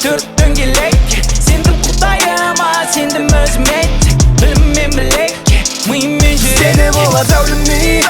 Dört döngелек сендім құдайыма сендім өзіме біліммен білек миыммен жүрек Сені бола зәулімей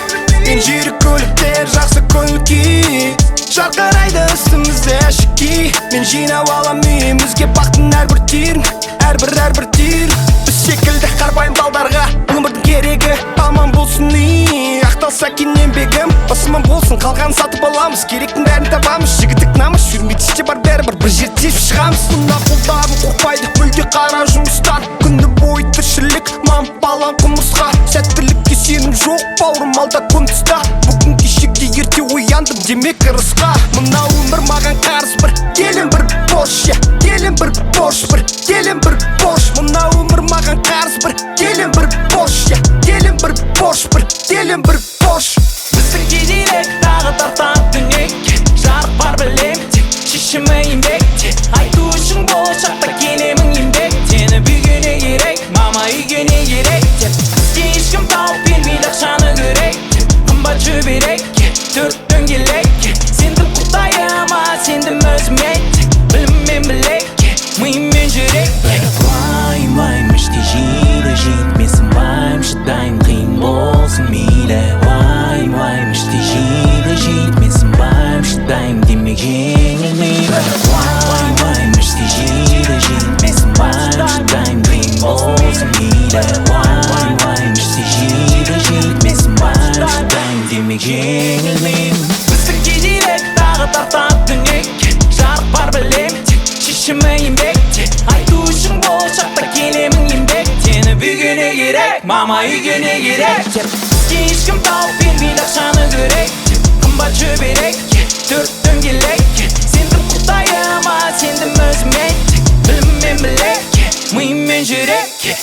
мен жүйрік көліктер жақсы көңіл күй жарқырайды үстімізде әшіки мен жинап алам үйімізге бақтың әрбір түйірін әрбір түйір біз секілді қарапайым балдарға өмірдің керегі аман болсын үй ақталса кен еңбегім басыма болсын қалғанын сатып аламыз керектің бәрін табамыз жігіттік намыс жүрмейді іште бар бәрібір бір жерде тесіп шығамыз мына қолдарым қорқпайды мүлде қара жұмыстан күні бойы тіршілік мам балан құмырсқа сәттілікке сенім жоқ бауырым алда күн тұста бүгін кешекте ерте ояндым демек ырысқа мына өмір маған қарыз бір келем бір бош келем бір бош келем бір бош мына өмір маған қарыз бір келем бір бош келем бір бош келем бір бош біздің кедейлік тағы тартады дүниеге жарық бар білем тек шешімі еңбекте айту үшін болашақта келемін еңбектеніп үйге не керек мама үйге не керек деп бізге ешкім тауып бермейді ақшаны керек деп қымбат шүберекке төрт дөңгелекке сендім құдайыма сендім өзіме тек біліммен білекке миыммен жүрекке Уайымайым іште жейді жетмесім байым шыдайым қиын болсын мейлі Уайымайым іште жейді жетмесім байым шыдайым демек жеңілмеймін Уайымайым іште жейді жетмесім байым шыдайым қиын болсын мейлі Уайымайым іште жейді жетмесім байым шыдайым демек жеңілмеймін біздің кедейлік тағы тартады дүниеге жарық бар білем тек шешімі еңбекте айту үшін болашақта келемін еңбектеніп үйге не керек мама үйге не керек деп бізге ешкім тауып бермейді ақшаны керек деп қымбат шүберекке төрт дөңгелекке сендім құдайыма сендім өзіме тек біліммен білекке миыммен жүрекке